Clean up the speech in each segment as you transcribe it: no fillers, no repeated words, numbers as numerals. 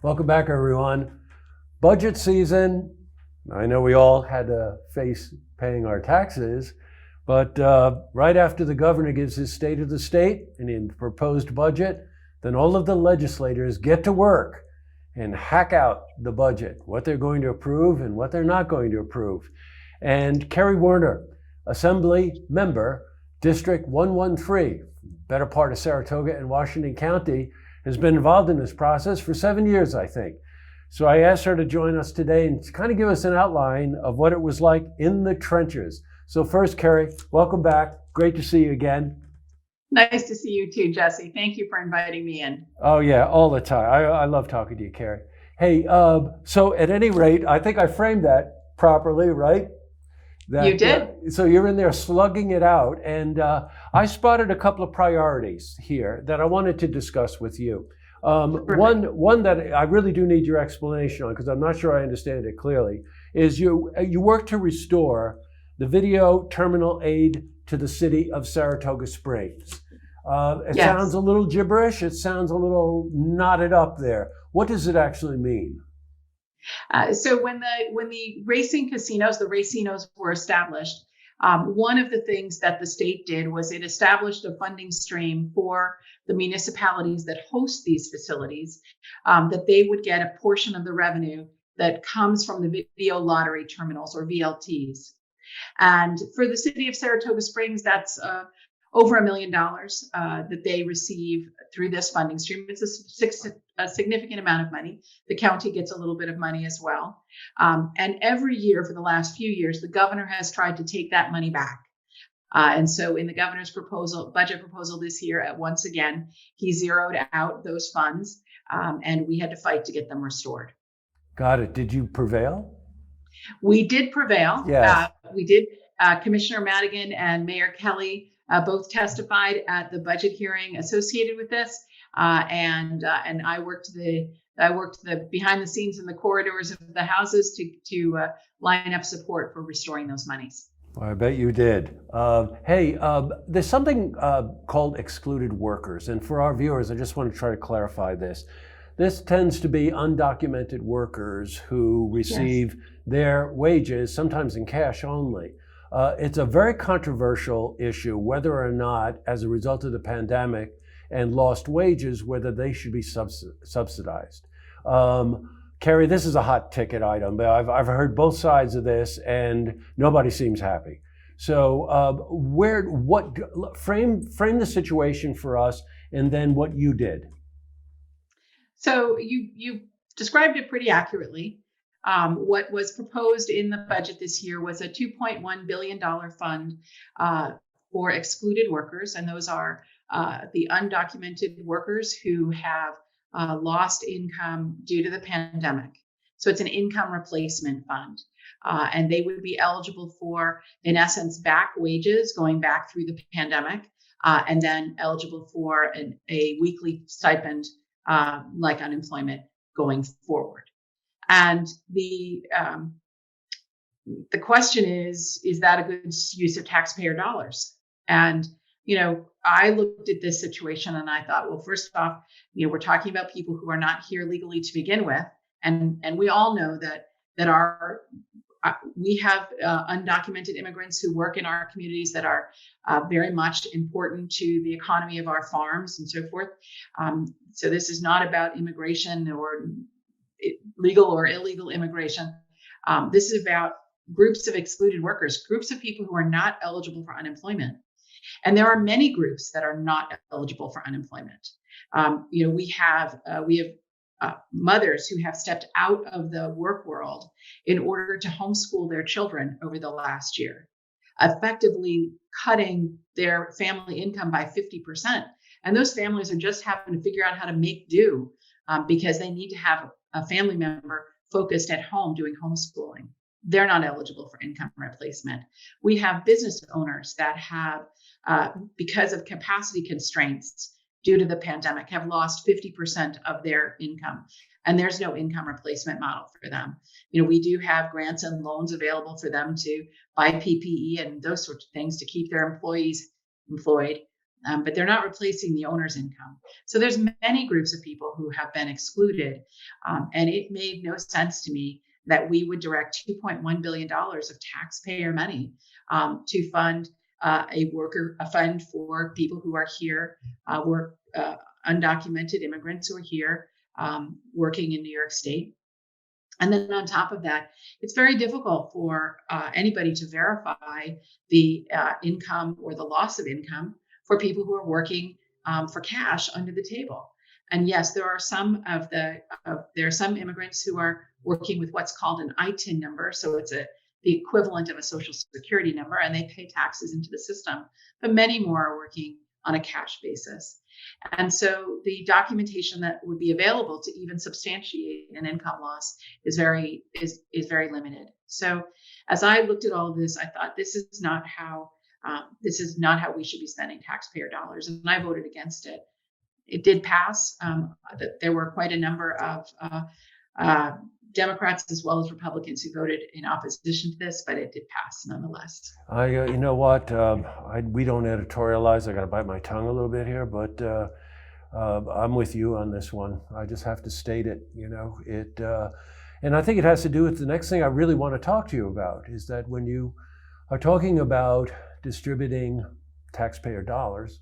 Welcome back, everyone. Budget season. I know we all had to face paying our taxes, but right after the governor gives his state of the state and in proposed budget, then all of the legislators get to work and hack out the budget, what they're going to approve and what they're not going to approve. And Carrie Woerner, Assembly member, District 113, better part of Saratoga and Washington County, has been involved in this process for 7 years, I think. So I asked her to join us today and kind of give us an outline of what it was like in the trenches. So first, Carrie, welcome back. Great to see you again. Nice to see you too, Jesse. Thank you for inviting me in. Oh yeah, all the time. I love talking to you, Carrie. Hey, so at any rate, I think I framed that properly, right? You did. So you're in there slugging it out, and I spotted a couple of priorities here that I wanted to discuss with you. One that I really do need your explanation on, because I'm not sure I understand it clearly, is you work to restore the video terminal aid to the city of Saratoga Springs. It Yes. sounds a little gibberish. It sounds a little knotted up there. What does it actually mean? So when the racinos were established, one of the things that the state did was it established a funding stream for the municipalities that host these facilities, that they would get a portion of the revenue that comes from the video lottery terminals, or VLTs. And for the city of Saratoga Springs, that's over $1 million that they receive through this funding stream. It's a significant amount of money. The county gets a little bit of money as well. And every year for the last few years, the governor has tried to take that money back. And so in the governor's budget proposal this year, once again, he zeroed out those funds, and we had to fight to get them restored. Got it. Did you prevail? We did prevail. Yes. We did. Commissioner Madigan and Mayor Kelly both testified at the budget hearing associated with this, and I worked the behind the scenes in the corridors of the houses to line up support for restoring those monies. Well, I bet you did. Hey, there's something called excluded workers, and for our viewers, I just want to try to clarify this. This tends to be undocumented workers who receive their wages, sometimes in cash only. It's a very controversial issue whether or not, as a result of the pandemic and lost wages, whether they should be subsidized. Carrie, this is a hot ticket item, but I've heard both sides of this, and nobody seems happy. So, frame the situation for us, and then what you did. So you described it pretty accurately. What was proposed in the budget this year was a $2.1 billion fund for excluded workers, and those are the undocumented workers who have lost income due to the pandemic. So it's an income replacement fund, and they would be eligible for, in essence, back wages going back through the pandemic, and then eligible for a weekly stipend like unemployment going forward. And the question is that a good use of taxpayer dollars? And, I looked at this situation and I thought, well, first off, we're talking about people who are not here legally to begin with. And we all know that we have undocumented immigrants who work in our communities that are very much important to the economy of our farms and so forth. So this is not about immigration or legal or illegal immigration. This is about groups of excluded workers, groups of people who are not eligible for unemployment. And there are many groups that are not eligible for unemployment. We have mothers who have stepped out of the work world in order to homeschool their children over the last year, effectively cutting their family income by 50%. And those families are just having to figure out how to make do because they need to have a family member focused at home doing homeschooling. They're not eligible for income replacement. We have business owners that have, because of capacity constraints due to the pandemic, have lost 50% of their income. And there's no income replacement model for them. We do have grants and loans available for them to buy PPE and those sorts of things to keep their employees employed. but they're not replacing the owner's income. So there's many groups of people who have been excluded, and it made no sense to me that we would direct $2.1 billion of taxpayer money to fund a fund for people who are here, undocumented immigrants who are here working in New York State. And then on top of that, it's very difficult for anybody to verify the income or the loss of income for people who are working for cash under the table. And yes, there are some immigrants who are working with what's called an ITIN number, so it's the equivalent of a Social Security number, and they pay taxes into the system. But many more are working on a cash basis. And so the documentation that would be available to even substantiate an income loss is very limited. So as I looked at all of this, I thought this is not how we should be spending taxpayer dollars, and I voted against it. It did pass. There were quite a number of Democrats as well as Republicans who voted in opposition to this, but it did pass nonetheless. You know what? We don't editorialize. I got to bite my tongue a little bit here, but I'm with you on this one. I just have to state it. And I think it has to do with the next thing I really want to talk to you about is that when you are talking about distributing taxpayer dollars,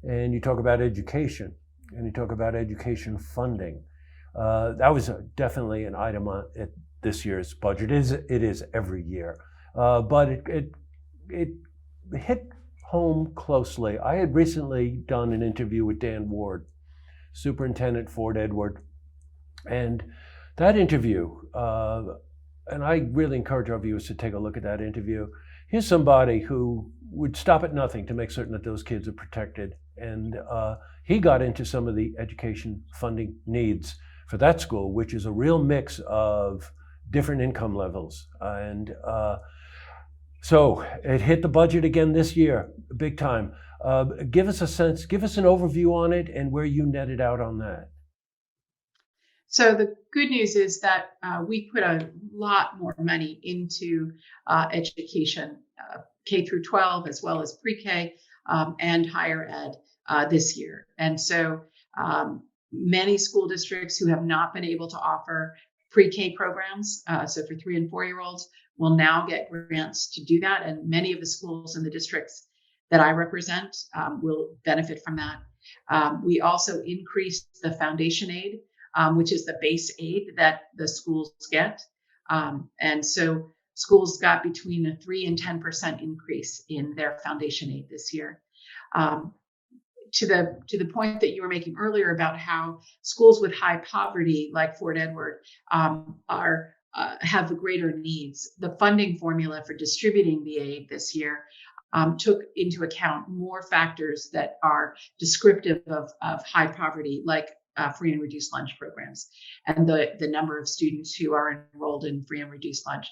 and you talk about education, and you talk about education funding. That was definitely an item on this year's budget. It is every year, but it hit home closely. I had recently done an interview with Dan Ward, Superintendent Fort Edward, and that interview, and I really encourage our viewers to take a look at that interview. Here's somebody who would stop at nothing to make certain that those kids are protected, and he got into some of the education funding needs for that school, which is a real mix of different income levels. And so it hit the budget again this year, big time. Give us a sense, give us an overview on it and where you netted out on that. So the good news is that we put a lot more money into education, K through 12, as well as pre-K and higher ed this year. And so many school districts who have not been able to offer pre-K programs, so for 3 and 4-year-olds, will now get grants to do that. And many of the schools in the districts that I represent will benefit from that. We also increased the foundation aid, which is the base aid that the schools get. And so schools got between a 3 and 10% increase in their foundation aid this year. To the point that you were making earlier about how schools with high poverty, like Fort Edward, have greater needs. The funding formula for distributing the aid this year took into account more factors that are descriptive of high poverty, like free and reduced lunch programs, and the number of students who are enrolled in free and reduced lunch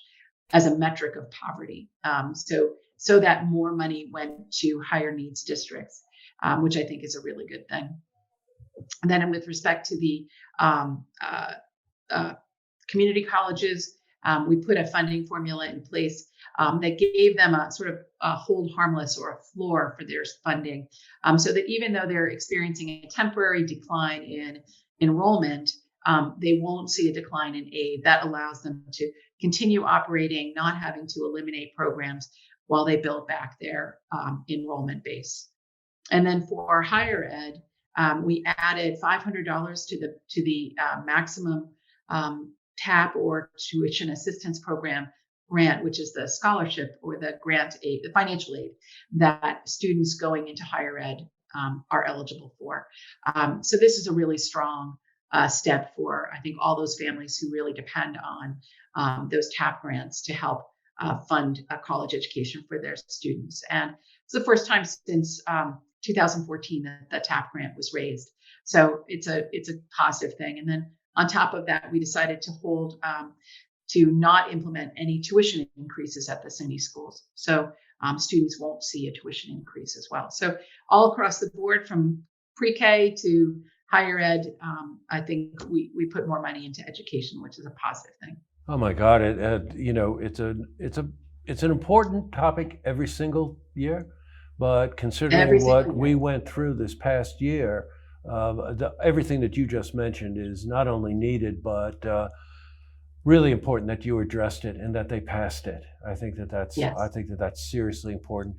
as a metric of poverty. So that more money went to higher needs districts, which I think is a really good thing. And then with respect to the community colleges, we put a funding formula in place that gave them a sort of a hold harmless or a floor for their funding, so that even though they're experiencing a temporary decline in enrollment, they won't see a decline in aid. That allows them to continue operating, not having to eliminate programs while they build back their enrollment base. And then for higher ed, we added $500 to the maximum TAP or tuition assistance program grant, which is the scholarship or the grant aid, the financial aid that students going into higher ed are eligible for. So this is a really strong step for, I think, all those families who really depend on those TAP grants to help fund a college education for their students. And it's the first time since 2014 that the TAP grant was raised. So it's a positive thing. And then on top of that, we decided to not implement any tuition increases at the SUNY schools. So students won't see a tuition increase as well. So all across the board, from pre-K to higher ed, I think we put more money into education, which is a positive thing. Oh my God! It's an important topic every single year, but considering Every what single we year. went through this past year, everything that you just mentioned is not only needed, but really important that you addressed it and that they passed it. I think Yes. that's seriously important.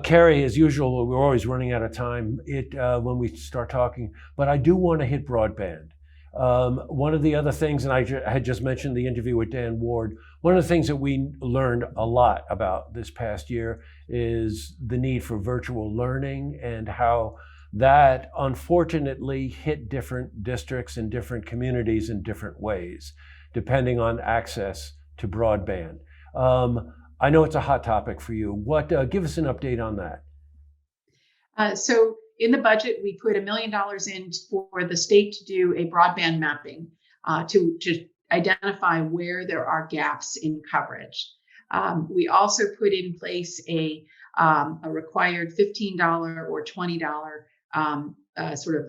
Carrie, as usual, we're always running out of time when we start talking, but I do want to hit broadband. One of the other things, and I had just mentioned the interview with Dan Ward, one of the things that we learned a lot about this past year is the need for virtual learning and how that unfortunately hit different districts and different communities in different ways, depending on access to broadband. I know it's a hot topic for you. Give us an update on that. So in the budget, we put $1 million in for the state to do a broadband mapping to identify where there are gaps in coverage. We also put in place a required $15 or $20 sort of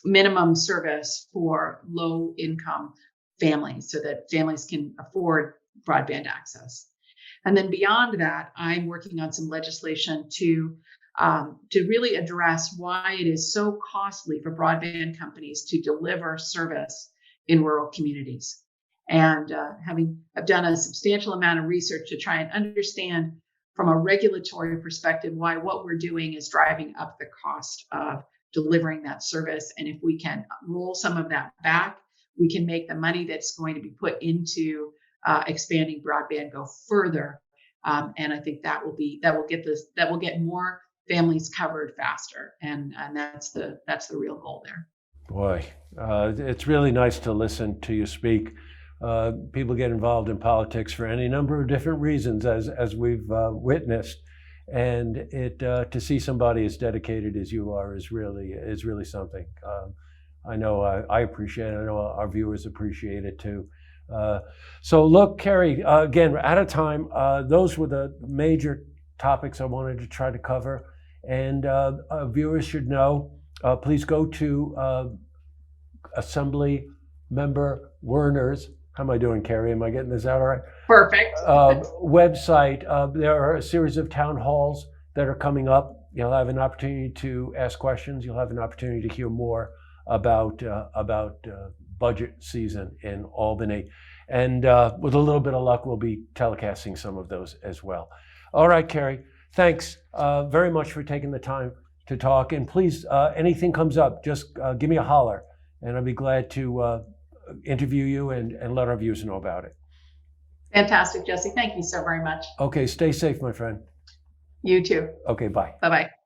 minimum service for low income families so that families can afford broadband access. And then beyond that, I'm working on some legislation to really address why it is so costly for broadband companies to deliver service in rural communities. And I've done a substantial amount of research to try and understand from a regulatory perspective why what we're doing is driving up the cost of delivering that service. And if we can roll some of that back, we can make the money that's going to be put into expanding broadband go further. And I think that will get more families covered faster. And that's the real goal there. Boy, it's really nice to listen to you speak. People get involved in politics for any number of different reasons, as we've witnessed, and to see somebody as dedicated as you are is really something. I know I appreciate it. I know our viewers appreciate it too. So look, Carrie, again, we're out of time. Those were the major topics I wanted to try to cover, and viewers should know. Please go to Assembly Member Woerner's. How am I doing, Carrie? Am I getting this out all right? Perfect. Website. There are a series of town halls that are coming up. You'll have an opportunity to ask questions. You'll have an opportunity to hear more about budget season in Albany. And with a little bit of luck, we'll be telecasting some of those as well. All right, Carrie, thanks very much for taking the time to talk. And please, anything comes up, just give me a holler, and I'll be glad to interview you and let our viewers know about it. Fantastic, Jesse. Thank you so very much. Okay, stay safe, my friend. You too. Okay, bye. Bye-bye.